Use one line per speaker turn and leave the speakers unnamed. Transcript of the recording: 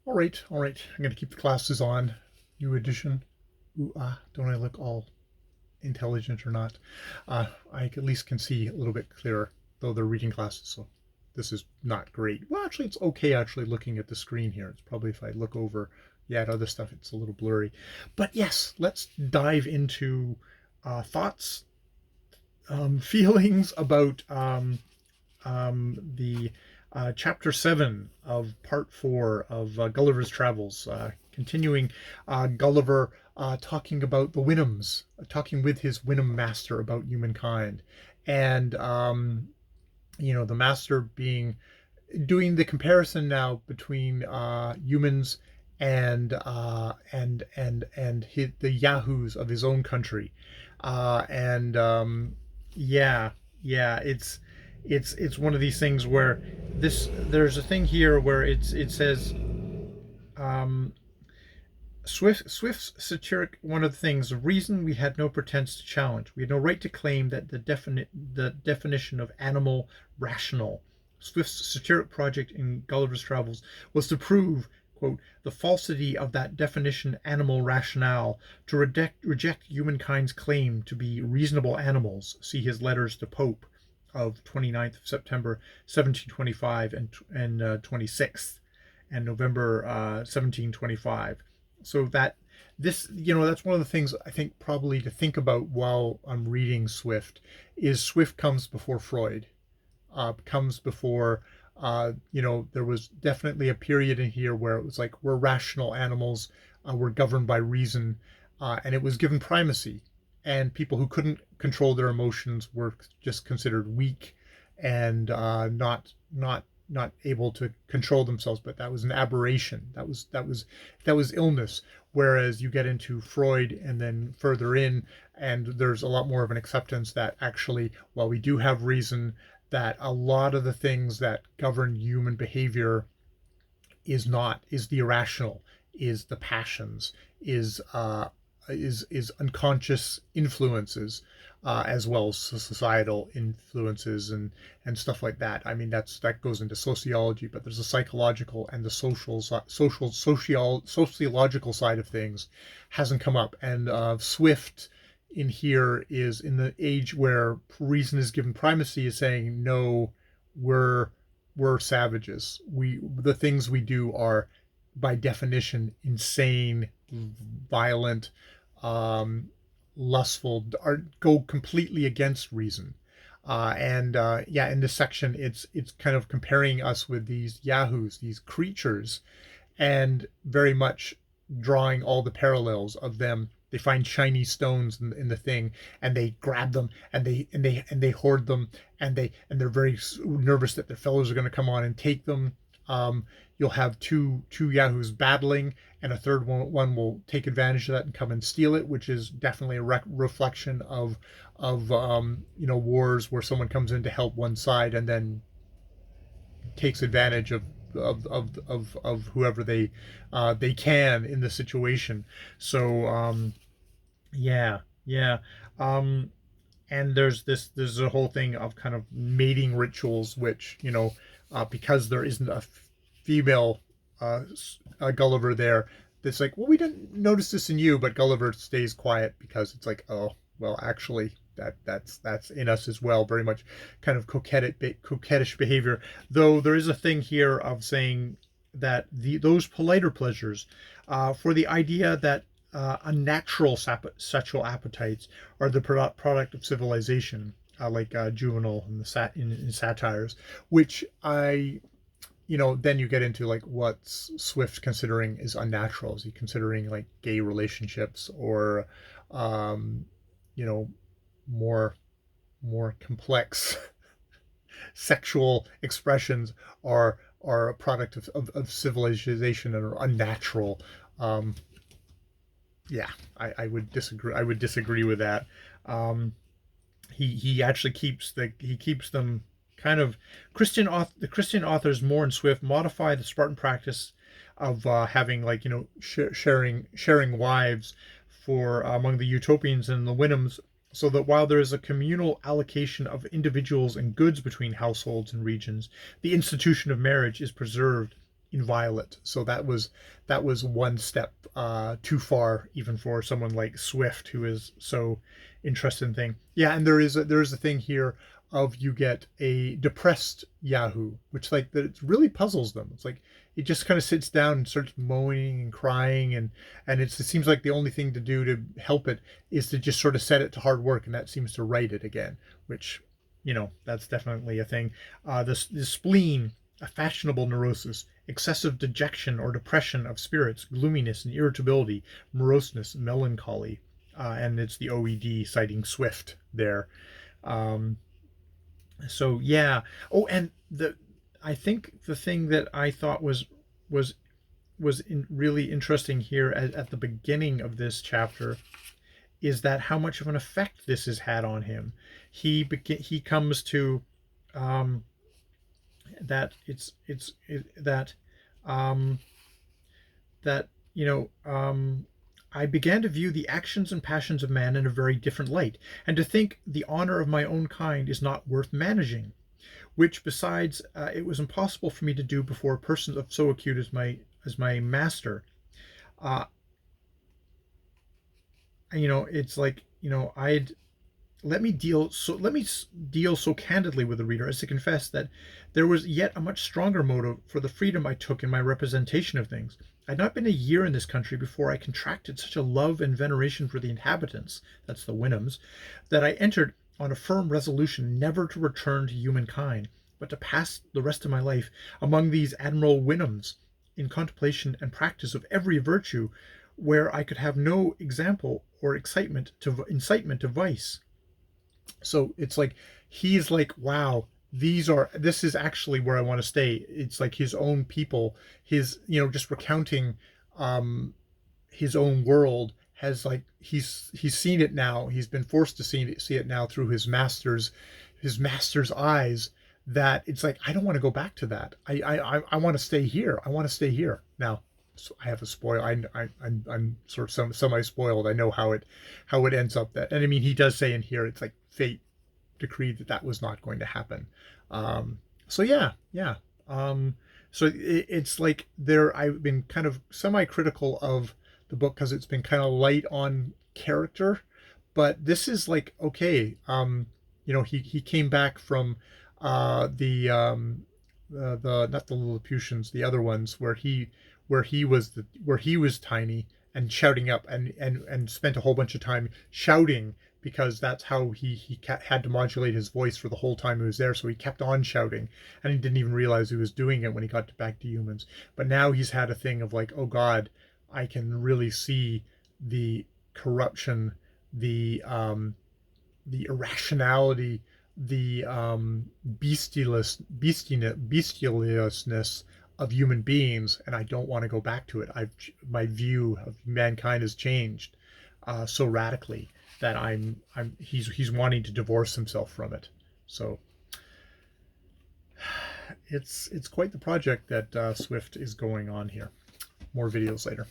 All right. I'm going to keep the glasses on. New edition. Ooh, don't I look all intelligent or not? I at least can see a little bit clearer, though they're reading glasses, so this is not great. Well, actually, it's okay actually looking at the screen here. It's probably if I look over, yeah, at other stuff, it's a little blurry. But yes, let's dive into thoughts, feelings about the chapter 7 of part 4 of Gulliver's Travels, continuing Gulliver talking about the Winhams, talking with his Winham master about humankind, and the master being doing the comparison now between humans and the yahoos of his own country, and yeah, yeah, it's one of these things where there's a thing here where it says um, Swift's satiric, one of the things, the reason we had no pretense to challenge, we had no right to claim that the definition of animal rational. Swift's satiric project in Gulliver's Travels was to prove, quote, the falsity of that definition animal rationale, to reject humankind's claim to be reasonable animals. See his letters to Pope of 29th of September 1725 and 26th and November 1725. So that that's one of the things I think probably to think about while I'm reading Swift is Swift comes before Freud, comes before there was definitely a period in here where it was like we're rational animals, we're governed by reason, and it was given primacy, and people who couldn't control their emotions were just considered weak and not able to control themselves. But that was an aberration. That was illness. Whereas you get into Freud and then further in, and there's a lot more of an acceptance that actually, while we do have reason, that a lot of the things that govern human behavior is the irrational, is the passions, is unconscious influences, as well as societal influences and stuff like that. I mean, that goes into sociology, but there's a psychological and the sociological side of things hasn't come up. And Swift in here is in the age where reason is given primacy, is saying no, we're savages. The things we do are by definition insane, violent, lustful, go completely against reason. In this section, it's kind of comparing us with these yahoos, these creatures, and very much drawing all the parallels of them. They find shiny stones in the thing, and they grab them, and they hoard them, and they're very nervous that their fellows are going to come on and take them. You'll have two yahoos battling, and a third one will take advantage of that and come and steal it, which is definitely a reflection of wars where someone comes in to help one side and then takes advantage of whoever they can in the situation. So yeah. And there's a whole thing of kind of mating rituals, which because there isn't a female Gulliver there, that's like, well, we didn't notice this in you, but Gulliver stays quiet because it's like, oh, well, actually, that's in us as well, very much kind of coquettish behavior. Though there is a thing here of saying that those politer pleasures, for the idea that unnatural sexual appetites are the product of civilization, like Juvenal in satires, which then you get into like what's Swift considering is unnatural. Is he considering like gay relationships or more complex sexual expressions are a product of civilization and are unnatural? Yeah, I would disagree. I would disagree with that. He actually keeps them kind of the Christian authors Moore and Swift modify the Spartan practice of having sharing wives for among the Utopians and the Winhams, so that while there is a communal allocation of individuals and goods between households and regions, the institution of marriage is preserved inviolate. So that was one step too far, even for someone like Swift, who is so interested in thing. Yeah, and there is a thing here of you get a depressed Yahoo, which like that it really puzzles them. It's like it just kind of sits down and starts moaning and crying, and it seems like the only thing to do to help it is to just sort of set it to hard work, and that seems to right it again, which, you know, that's definitely a thing. The spleen, a fashionable neurosis, excessive dejection or depression of spirits, gloominess and irritability, moroseness, melancholy, and it's the OED citing Swift there. Um, so yeah. Oh, and the I think the thing that I thought was really interesting here at the beginning of this chapter is that how much of an effect this has had on him. He comes to um, that that um, that you know I began to view the actions and passions of man in a very different light, and to think the honor of my own kind is not worth managing, which besides it was impossible for me to do before a person of so acute as my master. uh, it's like, I'd let me deal so candidly with the reader as to confess that there was yet a much stronger motive for the freedom I took in my representation of things. I had not been a year in this country before I contracted such a love and veneration for the inhabitants, that's the Winhams, that I entered on a firm resolution never to return to humankind, but to pass the rest of my life among these Admiral Winhams, in contemplation and practice of every virtue, where I could have no example or incitement to vice. So it's like he's like, wow, this is actually where I want to stay. It's like his own people, his, just recounting his own world, has like he's seen it now. He's been forced to see it now through his master's eyes, that it's like, I don't want to go back to that. I want to stay here. I want to stay here now. So I have a spoil. I'm sort of semi spoiled. I know how it ends up. That, and I mean, he does say in here, it's like fate decreed that was not going to happen. So yeah, yeah. So it's like I've been kind of semi critical of the book because it's been kind of light on character, but this is like, okay. He came back from the not the Lilliputians, the other ones, where he was tiny and shouting up, and spent a whole bunch of time shouting, because that's how he had to modulate his voice for the whole time he was there. So he kept on shouting, and he didn't even realize he was doing it when he got back to humans. But now he's had a thing of like, oh God, I can really see the corruption, the irrationality, the bestialiousness of human beings, and I don't want to go back to it. My view of mankind has changed so radically that he's wanting to divorce himself from it. So it's quite the project that Swift is going on here. More videos later.